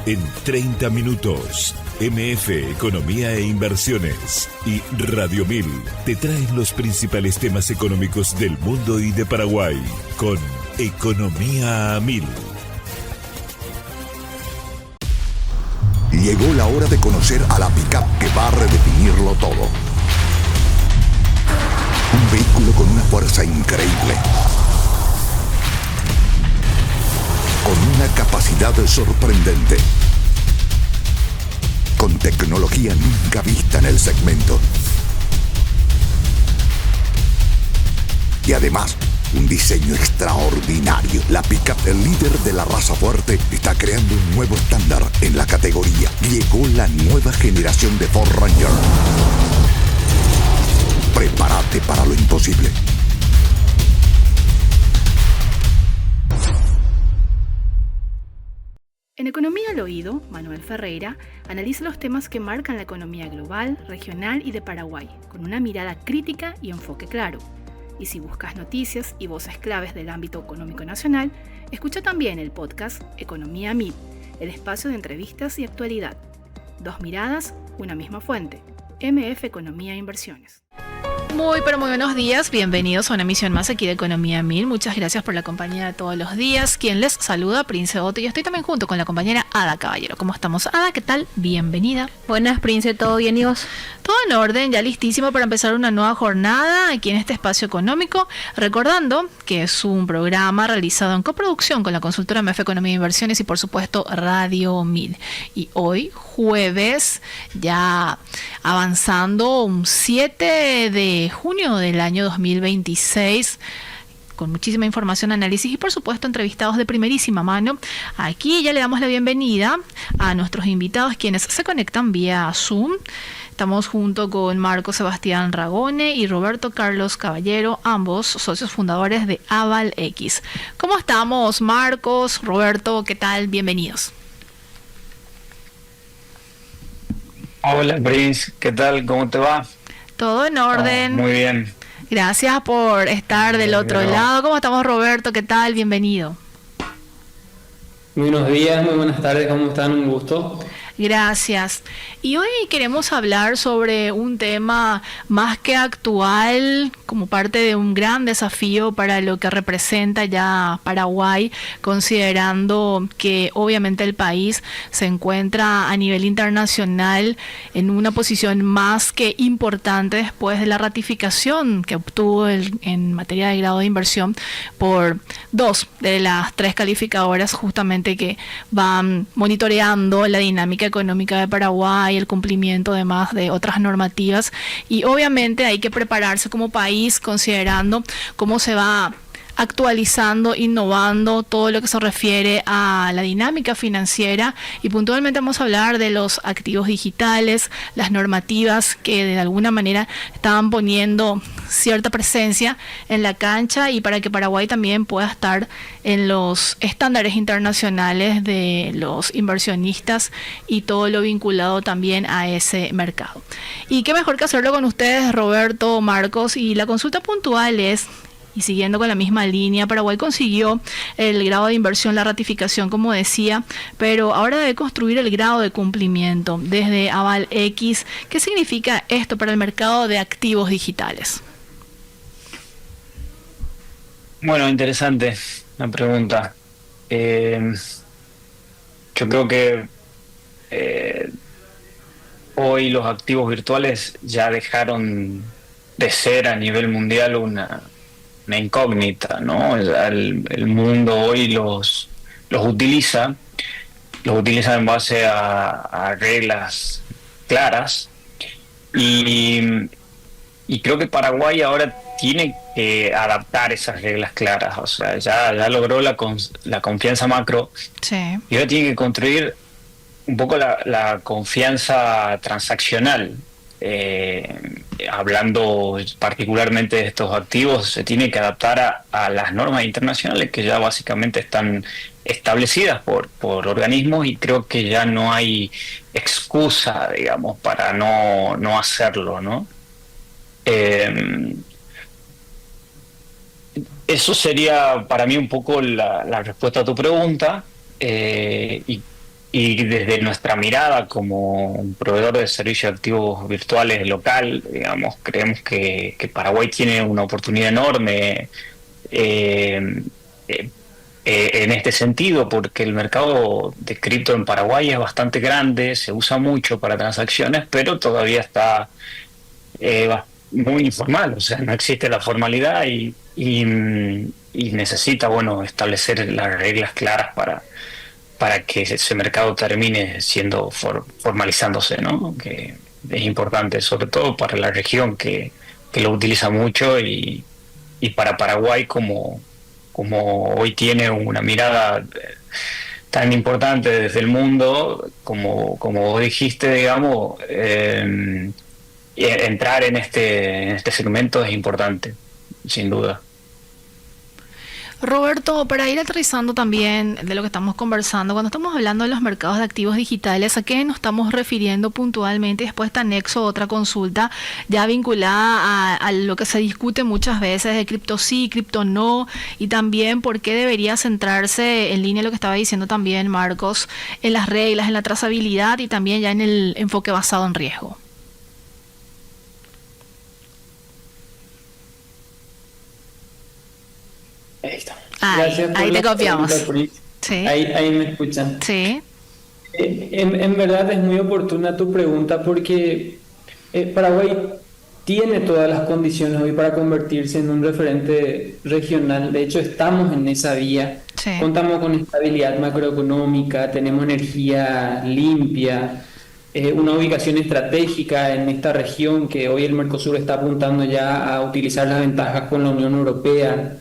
En 30 minutos, MF Economía e Inversiones y Radio 1000 te traen los principales temas económicos del mundo y de Paraguay con Economía a 1000. Llegó la hora de conocer a la pick-up que va a redefinirlo todo. Un vehículo con una fuerza increíble, con una capacidad sorprendente, con tecnología nunca vista en el segmento. Y además, un diseño extraordinario. La pick-up, el líder de la raza fuerte, está creando un nuevo estándar en la categoría. Llegó la nueva generación de Ford Ranger. Prepárate para lo imposible. En Economía al Oído, Manuel Ferreira analiza los temas que marcan la economía global, regional y de Paraguay, con una mirada crítica y enfoque claro. Y si buscas noticias y voces claves del ámbito económico nacional, escucha también el podcast Economía 1000, el espacio de entrevistas y actualidad. Dos miradas, una misma fuente. MF Economía e Inversiones. Muy buenos días, bienvenidos a una emisión más aquí de Economía 1000. Muchas gracias por la compañía de todos los días. Quien les saluda, Prince Otto, y estoy también junto con la compañera Ada Caballero. ¿Cómo estamos, Ada? ¿Qué tal? Bienvenida. Buenas, Prince, ¿todo bien y vos? Todo en orden, ya listísimo para empezar una nueva jornada aquí en este espacio económico, recordando que es un programa realizado en coproducción con la consultora MF Economía e Inversiones y por supuesto Radio 1000. Y hoy, jueves, ya avanzando un 7 de junio del año 2026, con muchísima información, análisis y por supuesto entrevistados de primerísima mano. Aquí ya le damos la bienvenida a nuestros invitados quienes se conectan vía Zoom. Estamos junto con Marco Sebastián Ragone y Roberto Carlos Caballero, ambos socios fundadores de Aval X. ¿Cómo estamos, Marcos, Roberto? ¿Qué tal? Bienvenidos. Hola, Prince, ¿qué tal? ¿Cómo te va? Todo en orden. Muy bien. Gracias por estar del otro lado. ¿Cómo estamos, Roberto? ¿Qué tal? Bienvenido. Muy buenos días, muy buenas tardes, ¿cómo están? Un gusto. Gracias. Y hoy queremos hablar sobre un tema más que actual, como parte de un gran desafío para lo que representa ya Paraguay, considerando que obviamente el país se encuentra a nivel internacional en una posición más que importante después de la ratificación que obtuvo en materia de grado de inversión por 2 de las 3 calificadoras justamente que van monitoreando la dinámica económica de Paraguay, el cumplimiento además de otras normativas, y obviamente hay que prepararse como país considerando cómo se va actualizando, innovando todo lo que se refiere a la dinámica financiera, y puntualmente vamos a hablar de los activos digitales, las normativas que de alguna manera estaban poniendo cierta presencia en la cancha y para que Paraguay también pueda estar en los estándares internacionales de los inversionistas y todo lo vinculado también a ese mercado. Y qué mejor que hacerlo con ustedes, Roberto, Marcos, y la consulta puntual es: y siguiendo con la misma línea, Paraguay consiguió el grado de inversión, la ratificación, como decía, pero ahora debe construir el grado de cumplimiento desde Aval X. ¿Qué significa esto para el mercado de activos digitales? Bueno, interesante la pregunta. Yo creo que hoy los activos virtuales ya dejaron de ser a nivel mundial una incógnita, ¿no? El mundo hoy los utiliza en base a reglas claras y creo que Paraguay ahora tiene que adaptar esas reglas claras. O sea, ya logró la confianza macro. Sí. Y ahora tiene que construir un poco la confianza transaccional. Hablando particularmente de estos activos, se tiene que adaptar a las normas internacionales que ya básicamente están establecidas por organismos, y creo que ya no hay excusa, digamos, para no hacerlo, ¿no? Eso sería para mí un poco la respuesta a tu pregunta, y y desde nuestra mirada como un proveedor de servicios de activos virtuales local, digamos, creemos que Paraguay tiene una oportunidad enorme en este sentido, porque el mercado de cripto en Paraguay es bastante grande, se usa mucho para transacciones, pero todavía está muy informal, o sea, no existe la formalidad y necesita, bueno, establecer las reglas claras para que ese mercado termine siendo formalizándose, ¿no? Que es importante, sobre todo para la región que lo utiliza mucho y para Paraguay como hoy tiene una mirada tan importante desde el mundo, como vos dijiste, digamos, entrar en este segmento es importante, sin duda. Roberto, para ir aterrizando también de lo que estamos conversando, cuando estamos hablando de los mercados de activos digitales, ¿a qué nos estamos refiriendo puntualmente? Y después está anexo otra consulta ya vinculada a lo que se discute muchas veces de cripto sí, cripto no, y también por qué debería centrarse en línea lo que estaba diciendo también Marcos, en las reglas, en la trazabilidad y también ya en el enfoque basado en riesgo. Ahí está. Ahí te copiamos. Sí. Ahí me escuchan. Sí. En verdad es muy oportuna tu pregunta porque Paraguay tiene todas las condiciones hoy para convertirse en un referente regional. De hecho, estamos en esa vía. Sí. Contamos con estabilidad macroeconómica, tenemos energía limpia, una ubicación estratégica en esta región que hoy el Mercosur está apuntando ya a utilizar las ventajas con la Unión Europea.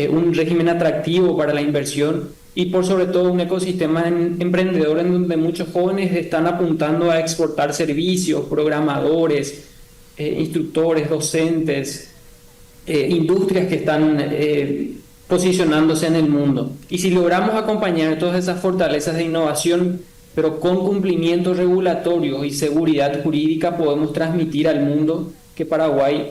Un régimen atractivo para la inversión y por sobre todo un ecosistema emprendedor en donde muchos jóvenes están apuntando a exportar servicios, programadores, instructores, docentes, industrias que están posicionándose en el mundo. Y si logramos acompañar todas esas fortalezas de innovación, pero con cumplimientos regulatorios y seguridad jurídica, podemos transmitir al mundo que Paraguay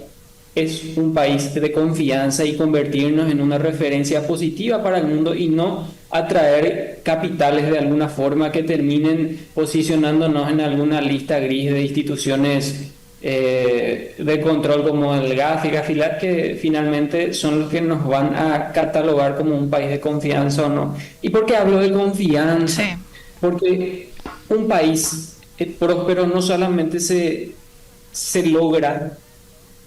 es un país de confianza y convertirnos en una referencia positiva para el mundo y no atraer capitales de alguna forma que terminen posicionándonos en alguna lista gris de instituciones de control como el GAF y GAFILAT, que finalmente son los que nos van a catalogar como un país de confianza o no. ¿Y por qué hablo de confianza? Sí. Porque un país próspero no solamente se logra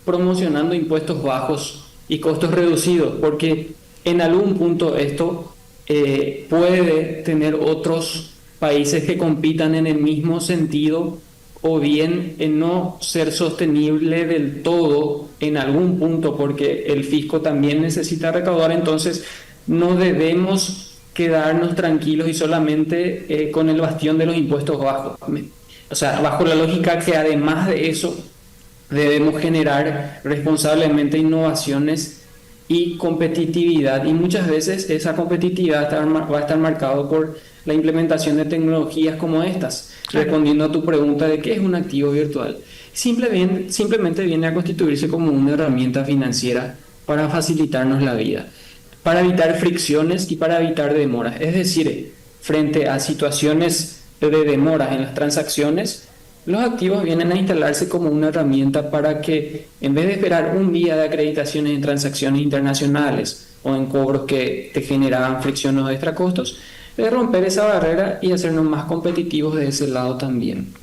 promocionando impuestos bajos y costos reducidos, porque en algún punto esto puede tener otros países que compitan en el mismo sentido o bien en no ser sostenible del todo en algún punto, porque el fisco también necesita recaudar. Entonces no debemos quedarnos tranquilos y solamente con el bastión de los impuestos bajos, o sea, bajo la lógica que además de eso debemos generar responsablemente innovaciones y competitividad, y muchas veces esa competitividad va a estar marcado por la implementación de tecnologías como estas. Claro. Respondiendo a tu pregunta de qué es un activo virtual, simplemente viene a constituirse como una herramienta financiera para facilitarnos la vida, para evitar fricciones y para evitar demoras. Es decir, frente a situaciones de demoras en las transacciones, los activos vienen a instalarse como una herramienta para que, en vez de esperar un día de acreditaciones en transacciones internacionales o en cobros que te generaban fricciones o extra costos, de romper esa barrera y hacernos más competitivos de ese lado también.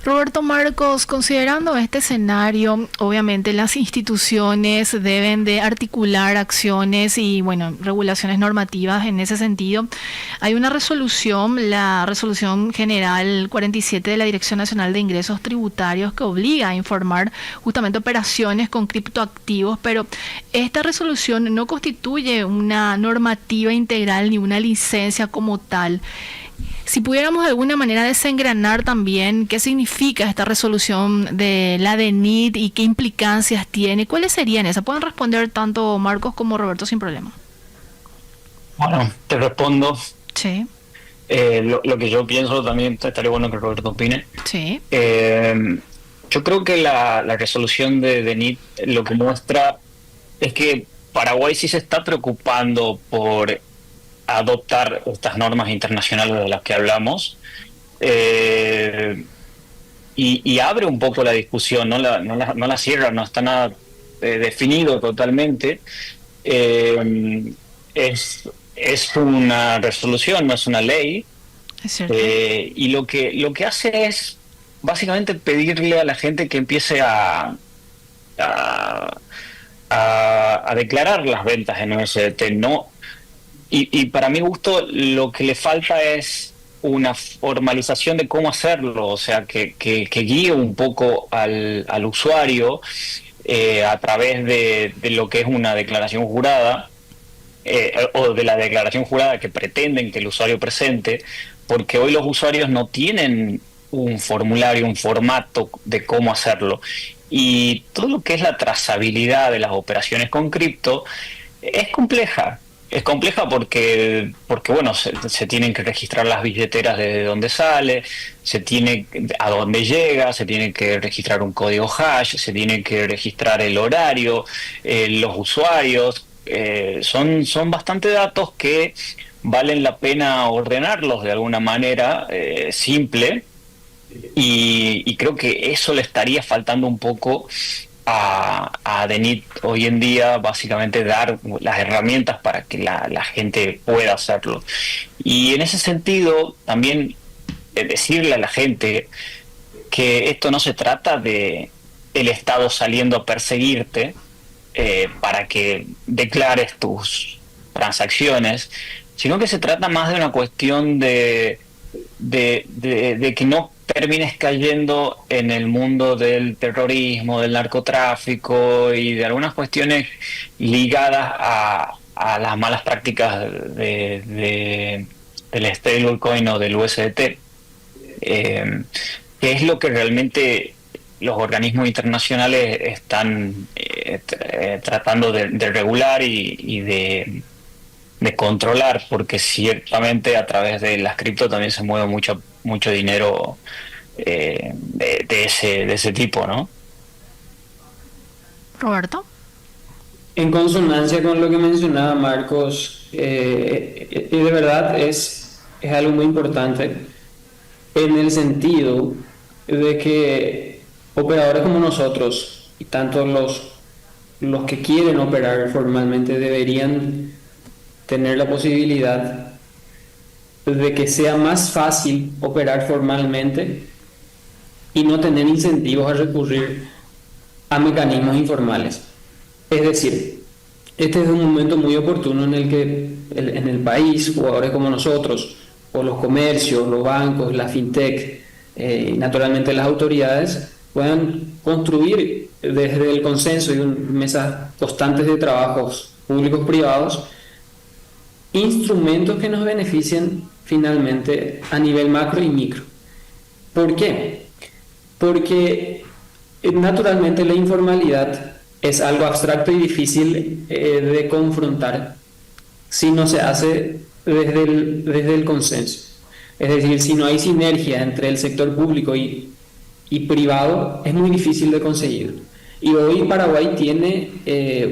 Roberto, Marcos, considerando este escenario, obviamente las instituciones deben de articular acciones y, bueno, regulaciones normativas en ese sentido. Hay una resolución, la Resolución General 47 de la Dirección Nacional de Ingresos Tributarios, que obliga a informar justamente operaciones con criptoactivos, pero esta resolución no constituye una normativa integral ni una licencia como tal. Si pudiéramos de alguna manera desengranar también qué significa esta resolución de la DENIT y qué implicancias tiene, ¿cuáles serían esas? Pueden responder tanto Marcos como Roberto sin problema. Bueno, te respondo. Sí. Lo que yo pienso también, estaría bueno que Roberto opine. Sí. Yo creo que la resolución de DENIT lo que muestra es que Paraguay sí se está preocupando por adoptar estas normas internacionales de las que hablamos. Y abre un poco la discusión, no la cierra, no está nada definido totalmente. Es una resolución, no es una ley. Es cierto. Y lo que hace es básicamente pedirle a la gente que empiece a declarar las ventas en USDT. No, y para mi gusto lo que le falta es una formalización de cómo hacerlo, o sea, que guíe un poco al usuario a través de lo que es una declaración jurada, o de la declaración jurada que pretenden que el usuario presente, porque hoy los usuarios no tienen un formulario, un formato de cómo hacerlo. Y todo lo que es la trazabilidad de las operaciones con cripto es compleja. Es compleja porque bueno, se tienen que registrar las billeteras desde donde sale, se tiene a dónde llega, se tiene que registrar un código hash, se tiene que registrar el horario, los usuarios. Son bastante datos que valen la pena ordenarlos de alguna manera simple, y creo que eso le estaría faltando un poco a DENIT hoy en día, básicamente dar las herramientas para que la gente pueda hacerlo. Y en ese sentido también decirle a la gente que esto no se trata de el Estado saliendo a perseguirte para que declares tus transacciones, sino que se trata más de una cuestión de que no termines cayendo en el mundo del terrorismo, del narcotráfico y de algunas cuestiones ligadas a las malas prácticas del stablecoin o del USDT, que es lo que realmente los organismos internacionales están tratando de regular y de controlar, porque ciertamente a través de las cripto también se mueve mucho dinero de ese tipo, ¿no? Roberto. En consonancia con lo que mencionaba Marcos, y de verdad es algo muy importante en el sentido de que operadores como nosotros, y tanto los que quieren operar formalmente, deberían tener la posibilidad de que sea más fácil operar formalmente y no tener incentivos a recurrir a mecanismos informales. Es decir, este es un momento muy oportuno en el que en el país, jugadores como nosotros, o los comercios, los bancos, la fintech, y naturalmente las autoridades, puedan construir desde el consenso y mesas constantes de trabajos públicos-privados instrumentos que nos beneficien finalmente a nivel macro y micro. ¿Por qué? Porque naturalmente la informalidad es algo abstracto y difícil de confrontar si no se hace desde el consenso. Es decir, si no hay sinergia entre el sector público y privado, es muy difícil de conseguir. Y hoy Paraguay tiene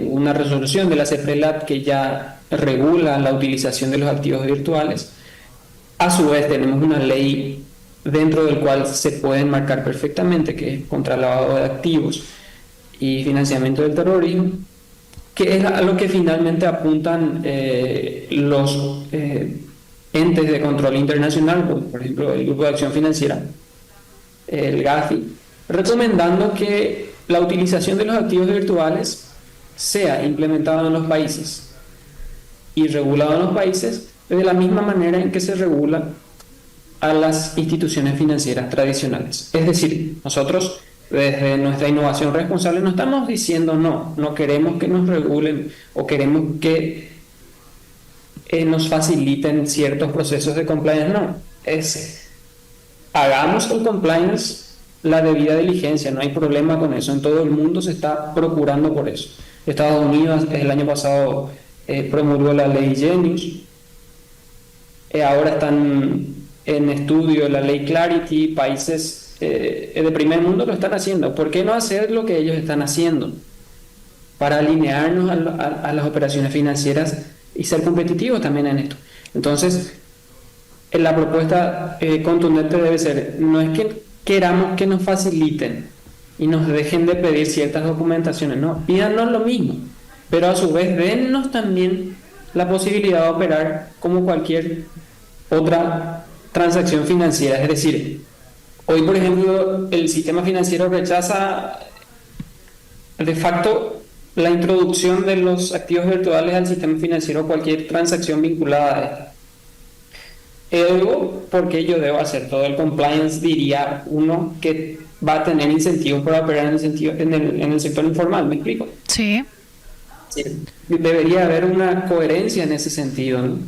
una resolución de la CEPRELAT que ya regula la utilización de los activos virtuales. A su vez tenemos una ley dentro del cual se puede enmarcar perfectamente, que es contra el lavado de activos y financiamiento del terrorismo, que es a lo que finalmente apuntan los entes de control internacional, por ejemplo el Grupo de Acción Financiera, el GAFI, recomendando que la utilización de los activos virtuales sea implementada en los países y regulado en los países de la misma manera en que se regula a las instituciones financieras tradicionales. Es decir, nosotros desde nuestra innovación responsable no estamos diciendo no queremos que nos regulen o queremos que nos faciliten ciertos procesos de compliance, no, es hagamos el compliance la debida diligencia, no hay problema con eso, en todo el mundo se está procurando por eso. Estados Unidos el año pasado promulgó la ley Genius, ahora están en estudio la ley Clarity, países de primer mundo lo están haciendo. ¿Por qué no hacer lo que ellos están haciendo para alinearnos a las operaciones financieras y ser competitivos también en esto? Entonces, la propuesta contundente debe ser, no es que queramos que nos faciliten y nos dejen de pedir ciertas documentaciones, no, pídanos lo mismo, pero a su vez dennos también la posibilidad de operar como cualquier otra transacción financiera. Es decir, hoy por ejemplo el sistema financiero rechaza de facto la introducción de los activos virtuales al sistema financiero, cualquier transacción vinculada a esta. Porque yo debo hacer todo el compliance, diría uno que va a tener incentivos para operar en el sector informal, ¿me explico? Sí. Sí. Debería haber una coherencia en ese sentido, ¿no?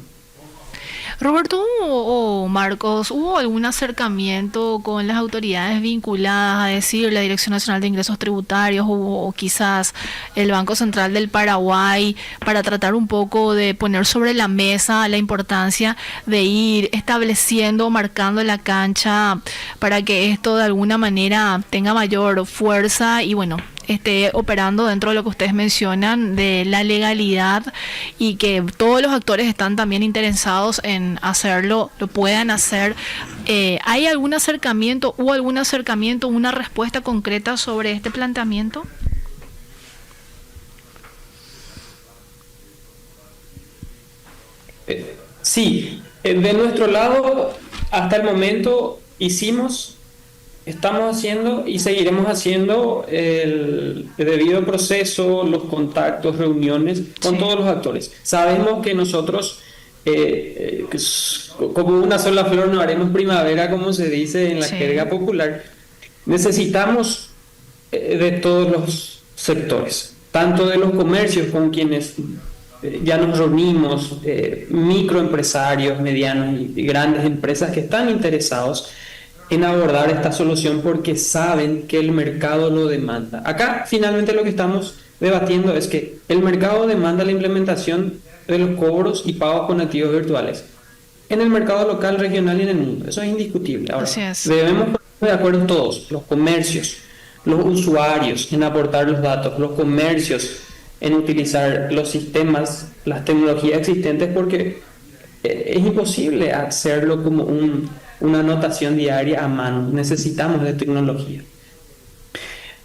Roberto o Marcos, ¿hubo algún acercamiento con las autoridades vinculadas, a decir, la Dirección Nacional de Ingresos Tributarios o quizás el Banco Central del Paraguay, para tratar un poco de poner sobre la mesa la importancia de ir estableciendo, marcando la cancha para que esto de alguna manera tenga mayor fuerza y bueno, esté operando dentro de lo que ustedes mencionan de la legalidad y que todos los actores están también interesados en hacerlo, lo puedan hacer? ¿Hay algún acercamiento, una respuesta concreta sobre este planteamiento? Sí, de nuestro lado, hasta el momento estamos haciendo y seguiremos haciendo el debido proceso, los contactos, reuniones con todos los actores. Sabemos que nosotros, como una sola flor, no haremos primavera, como se dice en la jerga popular. Necesitamos de todos los sectores, tanto de los comercios con quienes ya nos reunimos, microempresarios, medianos y grandes empresas que están interesados en abordar esta solución porque saben que el mercado lo demanda. Acá finalmente lo que estamos debatiendo es que el mercado demanda la implementación de los cobros y pagos con activos virtuales en el mercado local, regional y en el mundo. Eso es indiscutible. Ahora, debemos ponernos de acuerdo todos, los comercios, los usuarios en aportar los datos, los comercios en utilizar los sistemas, las tecnologías existentes, porque es imposible hacerlo como una anotación diaria a mano. Necesitamos de tecnología,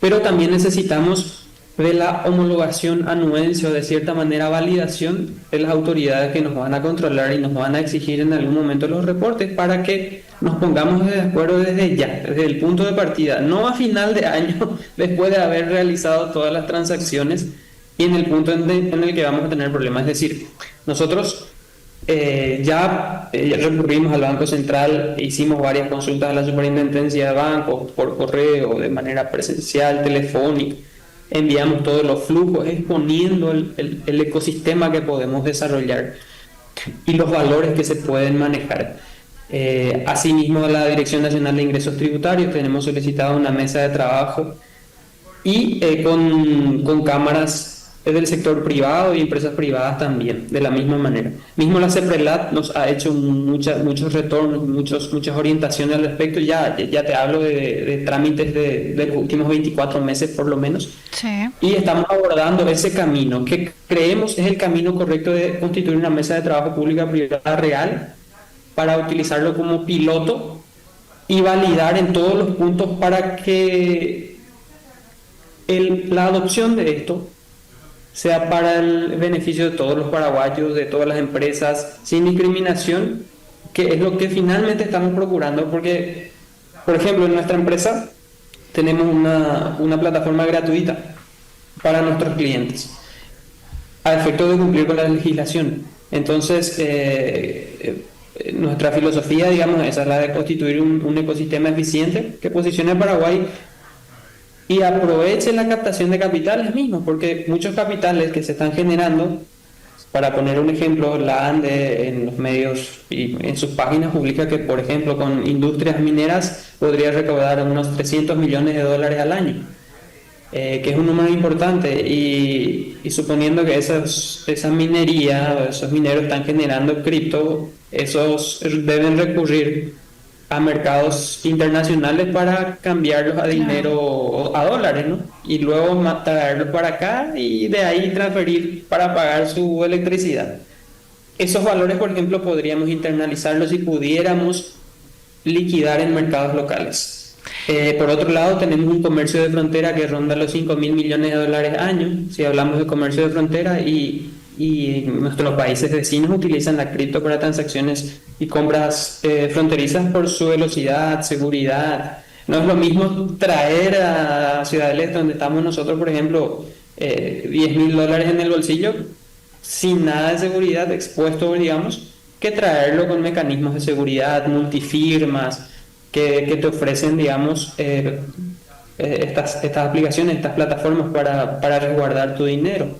pero también necesitamos de la homologación, anuencia o de cierta manera validación de las autoridades que nos van a controlar y nos van a exigir en algún momento los reportes para que nos pongamos de acuerdo desde ya, desde el punto de partida, no a final de año después de haber realizado todas las transacciones y en el punto en el que vamos a tener problemas. Es decir, nosotros ya recurrimos al Banco Central, hicimos varias consultas a la Superintendencia de Bancos por correo, de manera presencial, telefónica, enviamos todos los flujos exponiendo el ecosistema que podemos desarrollar y los valores que se pueden manejar. Asimismo, a la Dirección Nacional de Ingresos Tributarios tenemos solicitado una mesa de trabajo y con cámaras del sector privado y empresas privadas también, de la misma manera. Mismo la CEPRELAT nos ha hecho muchos retornos, muchas orientaciones al respecto. Ya te hablo de trámites de los últimos 24 meses por lo menos. Sí. Y estamos abordando ese camino que creemos es el camino correcto de constituir una mesa de trabajo pública-privada real para utilizarlo como piloto y validar en todos los puntos para que la adopción de esto sea para el beneficio de todos los paraguayos, de todas las empresas, sin discriminación, que es lo que finalmente estamos procurando, porque, por ejemplo, en nuestra empresa tenemos una plataforma gratuita para nuestros clientes, a efecto de cumplir con la legislación. Entonces, nuestra filosofía, digamos, esa es la de constituir un ecosistema eficiente que posicione a Paraguay y aproveche la captación de capitales mismos, porque muchos capitales que se están generando, para poner un ejemplo, la ANDE en los medios y en sus páginas publica que, por ejemplo, con industrias mineras podría recaudar unos 300 millones de dólares al año, que es un número importante, y suponiendo que esa minería, esos mineros están generando cripto, esos deben recurrir a mercados internacionales para cambiarlos a dinero, a dólares, ¿no? Y luego traerlos para acá y de ahí transferir para pagar su electricidad. esos valores, por ejemplo, podríamos internalizarlos si pudiéramos liquidar en mercados locales. Por otro lado, tenemos un comercio de frontera que ronda los 5.000 millones de dólares año, si hablamos de comercio de frontera, y nuestros países vecinos utilizan la cripto para transacciones y compras fronterizas por su velocidad, seguridad. No es lo mismo traer a Ciudad del Este, donde estamos nosotros, por ejemplo, $10.000 en el bolsillo, sin nada de seguridad, expuesto, digamos, que traerlo con mecanismos de seguridad, multifirmas, que te ofrecen, digamos, estas aplicaciones, estas plataformas para resguardar tu dinero.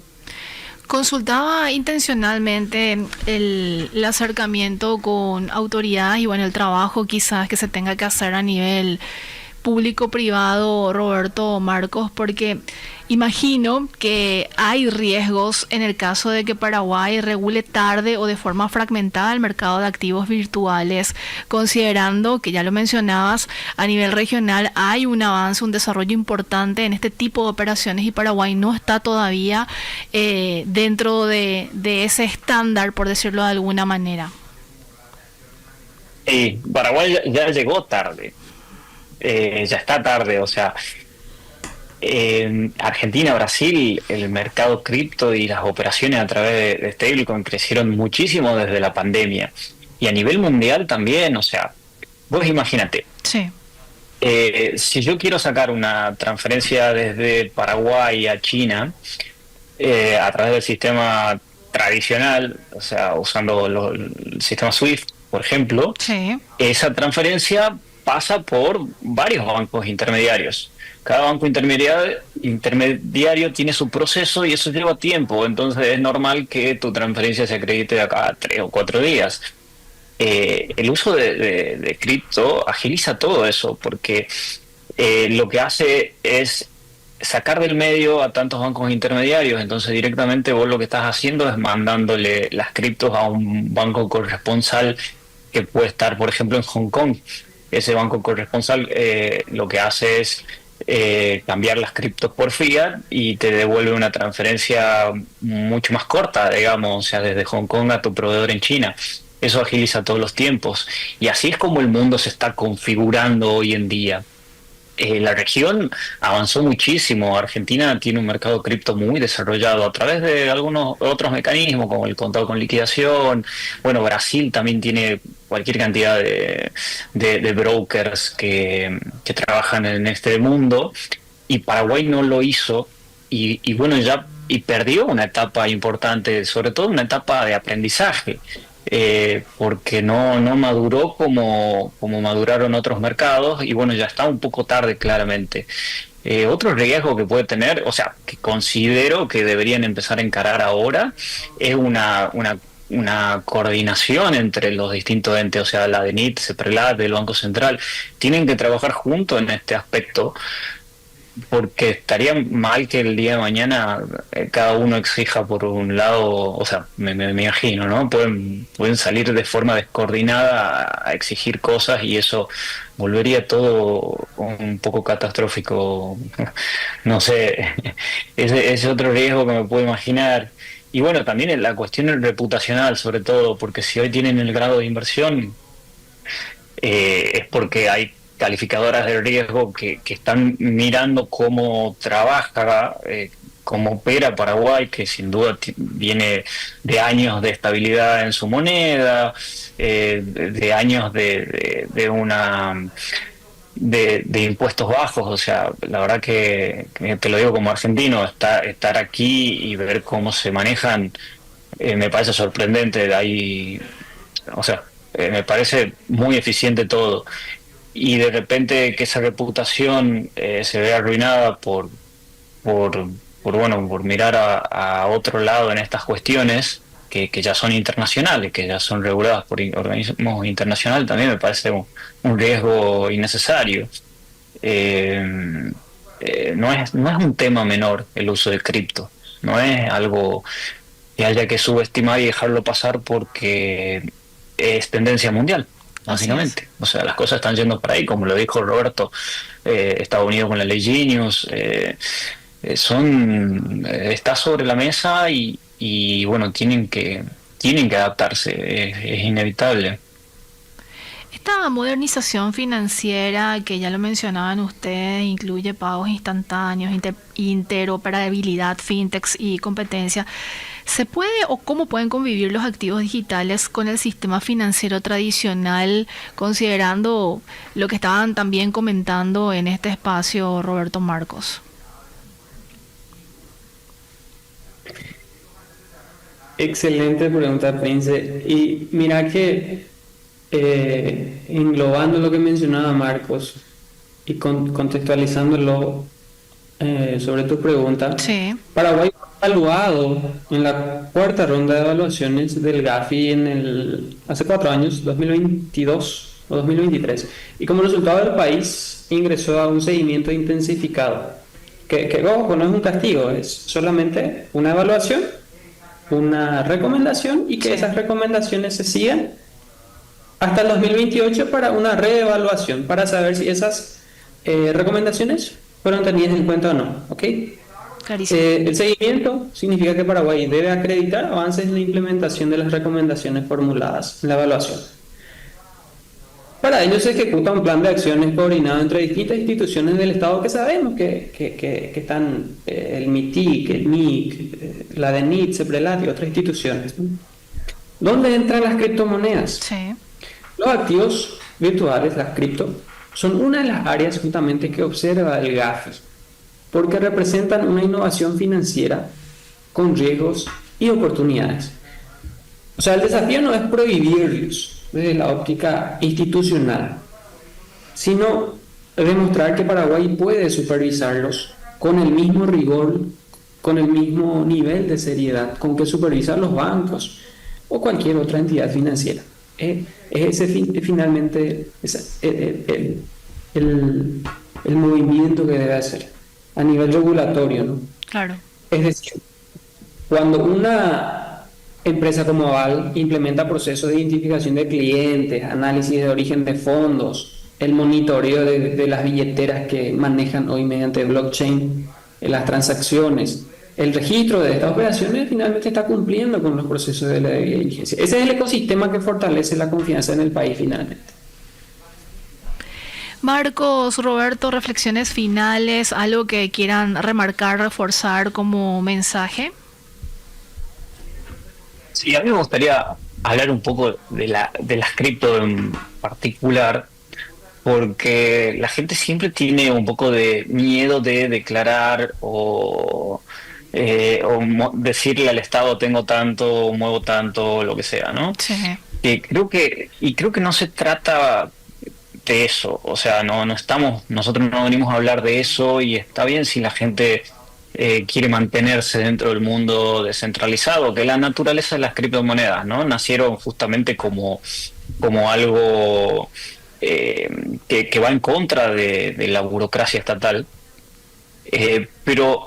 Consultaba intencionalmente el acercamiento con autoridades y bueno, el trabajo quizás que se tenga que hacer a nivel público-privado, Roberto, Marcos, porque imagino que hay riesgos en el caso de que Paraguay regule tarde o de forma fragmentada el mercado de activos virtuales, considerando que ya lo mencionabas, a nivel regional hay un avance, un desarrollo importante en este tipo de operaciones y Paraguay no está todavía dentro de ese estándar, por decirlo de alguna manera. Paraguay ya llegó tarde. Ya está tarde, o sea, en Argentina, Brasil, el mercado cripto y las operaciones a través de stablecoin crecieron muchísimo desde la pandemia. Y a nivel mundial también, o sea, vos imagínate, Sí. Si yo quiero sacar una transferencia desde Paraguay a China, a través del sistema tradicional, o sea, usando el sistema SWIFT, por ejemplo, Sí. esa transferencia pasa por varios bancos intermediarios. Cada banco intermediario tiene su proceso y eso lleva tiempo, entonces es normal que tu transferencia se acredite de acá a 3 o 4 días. El uso de cripto agiliza todo eso, porque lo que hace es sacar del medio a tantos bancos intermediarios, entonces directamente vos lo que estás haciendo es mandándole las criptos a un banco corresponsal que puede estar, por ejemplo, en Hong Kong. Ese banco corresponsal lo que hace es cambiar las criptos por fiat y te devuelve una transferencia mucho más corta, digamos, o sea, desde Hong Kong a tu proveedor en China. Eso agiliza todos los tiempos. Y así es como el mundo se está configurando hoy en día. La región avanzó muchísimo. Argentina tiene un mercado cripto muy desarrollado a través de algunos otros mecanismos como el contado con liquidación. Bueno, Brasil también tiene cualquier cantidad de brokers que trabajan en este mundo, y Paraguay no lo hizo y bueno, y perdió una etapa importante, sobre todo una etapa de aprendizaje. Porque no maduró como maduraron otros mercados y bueno, ya está un poco tarde claramente. Otro riesgo que puede tener, o sea, que considero que deberían empezar a encarar ahora, es una coordinación entre los distintos entes, o sea, la DENIT, CEPRELAT, el Banco Central, tienen que trabajar juntos en este aspecto, porque estaría mal que el día de mañana cada uno exija por un lado, o sea, me imagino, ¿no? Pueden salir de forma descoordinada a exigir cosas y eso volvería todo un poco catastrófico. No sé, ese es otro riesgo que me puedo imaginar. Y bueno, también la cuestión reputacional, sobre todo, porque si hoy tienen el grado de inversión, es porque hay calificadoras de riesgo que están mirando cómo trabaja, cómo opera Paraguay, que sin duda viene de años de estabilidad en su moneda, de años de impuestos bajos. O sea, la verdad que te lo digo como argentino, estar aquí y ver cómo se manejan me parece sorprendente. Ahí, o sea, me parece muy eficiente todo. Y de repente que esa reputación se vea arruinada por mirar a otro lado en estas cuestiones que ya son internacionales, que ya son reguladas por organismos internacionales, también me parece un riesgo innecesario. No es un tema menor el uso de cripto, no es algo que haya que subestimar y dejarlo pasar porque es tendencia mundial. Básicamente, o sea, las cosas están yendo para ahí, como lo dijo Roberto, Estados Unidos con la ley Genius, está sobre la mesa y bueno, tienen que tienen que adaptarse, es inevitable. Esta modernización financiera que ya lo mencionaban ustedes incluye pagos instantáneos, interoperabilidad, fintechs y competencia. ¿Se puede o cómo pueden convivir los activos digitales con el sistema financiero tradicional, considerando lo que estaban también comentando en este espacio Roberto Marcos? Excelente pregunta, Prince. Y mira que englobando lo que mencionaba Marcos y contextualizándolo sobre tu pregunta, Sí, Paraguay fue evaluado en la cuarta ronda de evaluaciones del GAFI hace 4 años, 2022 o 2023, y como resultado del país ingresó a un seguimiento intensificado, que ojo, no es un castigo, es solamente una evaluación, una recomendación, y que esas recomendaciones se sigan hasta el 2028 para una reevaluación, para saber si esas recomendaciones fueron tenidas en cuenta o no, ¿ok? clarísimo. El seguimiento significa que Paraguay debe acreditar avances en la implementación de las recomendaciones formuladas en la evaluación. Para ello se ejecuta un plan de acciones coordinado entre distintas instituciones del Estado que sabemos que están, el MITIC, el MIC, la DENIT, CEPRELAT y otras instituciones, ¿no? ¿Dónde entran las criptomonedas? Sí, Los activos virtuales, las cripto, son una de las áreas justamente que observa el GAFI, porque representan una innovación financiera con riesgos y oportunidades. O sea, el desafío no es prohibirlos desde la óptica institucional, sino demostrar que Paraguay puede supervisarlos con el mismo rigor, con el mismo nivel de seriedad con que supervisan los bancos o cualquier otra entidad financiera. Es ese finalmente el movimiento que debe hacer a nivel regulatorio, ¿no? claro. Es decir, cuando una empresa como Aval implementa procesos de identificación de clientes, análisis de origen de fondos, el monitoreo de las billeteras que manejan hoy mediante blockchain, las transacciones, el registro de estas operaciones, finalmente está cumpliendo con los procesos de la debida diligencia. Ese es el ecosistema que fortalece la confianza en el país finalmente. Marcos, Roberto, reflexiones finales, algo que quieran remarcar, reforzar como mensaje. Sí, a mí me gustaría hablar un poco de las cripto en particular, porque la gente siempre tiene un poco de miedo de declarar o decirle al Estado tengo tanto, muevo tanto, lo que sea, ¿no? Sí, Creo que no se trata de eso, o sea, nosotros no venimos a hablar de eso, y está bien si la gente quiere mantenerse dentro del mundo descentralizado, que la naturaleza de las criptomonedas, ¿no? Nacieron justamente como algo que va en contra de la burocracia estatal, pero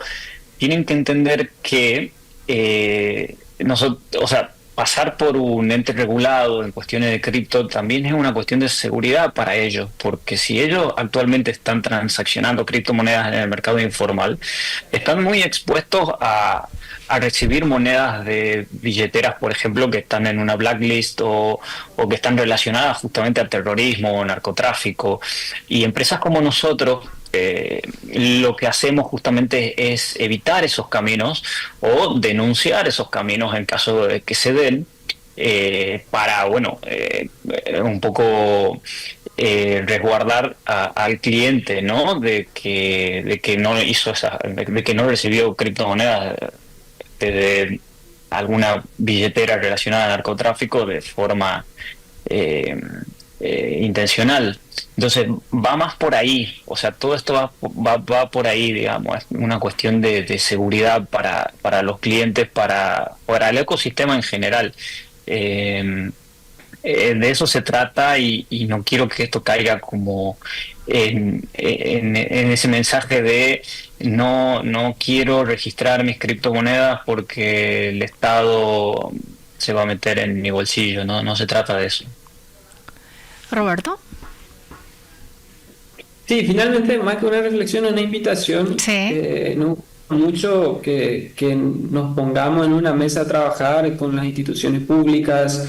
tienen que entender que o sea, pasar por un ente regulado en cuestiones de cripto también es una cuestión de seguridad para ellos, porque si ellos actualmente están transaccionando criptomonedas en el mercado informal, están muy expuestos a recibir monedas de billeteras, por ejemplo, que están en una blacklist o que están relacionadas justamente al terrorismo o narcotráfico. Y empresas como nosotros, lo que hacemos justamente es evitar esos caminos o denunciar esos caminos en caso de que se den, para, bueno, un poco resguardar al cliente, ¿no? De que no hizo de que no recibió criptomonedas de alguna billetera relacionada al narcotráfico de forma intencional. Entonces va más por ahí, o sea, todo esto va por ahí, digamos, es una cuestión de seguridad para los clientes, para el ecosistema en general. De eso se trata, y no quiero que esto caiga como en ese mensaje de no quiero registrar mis criptomonedas porque el Estado se va a meter en mi bolsillo. No se trata de eso. Roberto. Sí, finalmente, más que una reflexión, una invitación. Sí. No mucho que nos pongamos en una mesa a trabajar con las instituciones públicas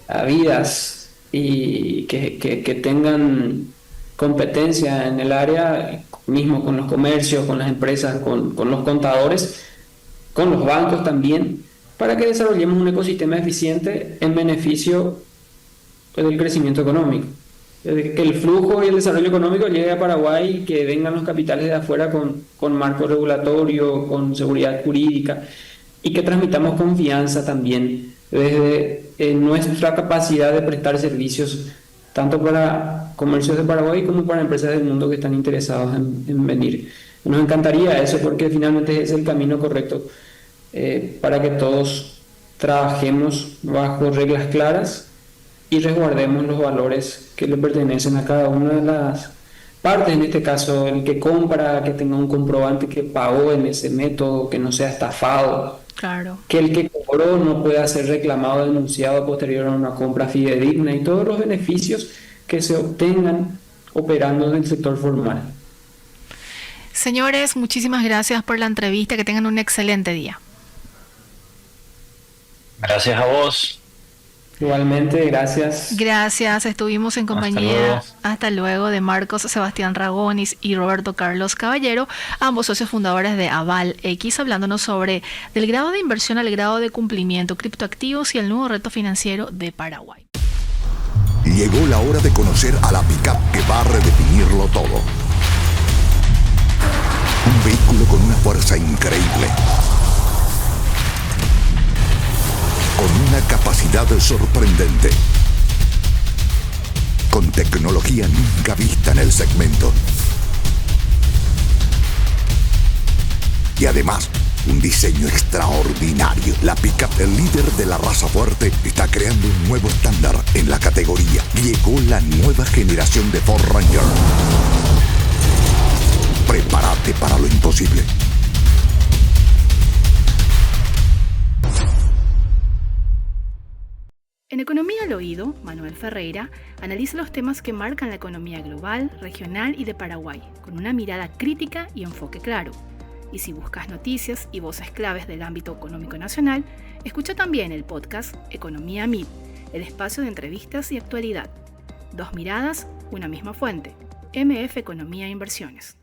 habidas y que tengan competencia en el área, mismo con los comercios, con las empresas, con los contadores, con los bancos también, para que desarrollemos un ecosistema eficiente en beneficio del crecimiento económico. Que el flujo y el desarrollo económico llegue a Paraguay y que vengan los capitales de afuera con marco regulatorio, con seguridad jurídica, y que transmitamos confianza también desde nuestra capacidad de prestar servicios tanto para comercios de Paraguay como para empresas del mundo que están interesados en venir. Nos encantaría eso, porque finalmente es el camino correcto para que todos trabajemos bajo reglas claras y resguardemos los valores que le pertenecen a cada una de las partes. En este caso, el que compra, que tenga un comprobante que pagó en ese método, que no sea estafado. Claro. Que el que cobró no pueda ser reclamado o denunciado posterior a una compra fidedigna, y todos los beneficios que se obtengan operando en el sector formal. Señores, muchísimas gracias por la entrevista. Que tengan un excelente día. Gracias a vos. Igualmente, gracias. Gracias, estuvimos en compañía hasta luego de Marcos Sebastián Ragonis y Roberto Carlos Caballero, ambos socios fundadores de Aval X, hablándonos sobre del grado de inversión al grado de cumplimiento, criptoactivos y el nuevo reto financiero de Paraguay. Llegó la hora de conocer a la pick-up que va a redefinirlo todo. Un vehículo con una fuerza increíble, con una capacidad sorprendente, con tecnología nunca vista en el segmento. Y además, un diseño extraordinario. La pick-up, el líder de la raza fuerte, está creando un nuevo estándar en la categoría. Llegó la nueva generación de Ford Ranger. Prepárate para lo imposible. En Economía al Oído, Manuel Ferreira analiza los temas que marcan la economía global, regional y de Paraguay, con una mirada crítica y enfoque claro. Y si buscas noticias y voces claves del ámbito económico nacional, escucha también el podcast Economía MIP, el espacio de entrevistas y actualidad. Dos miradas, una misma fuente. MF Economía e Inversiones.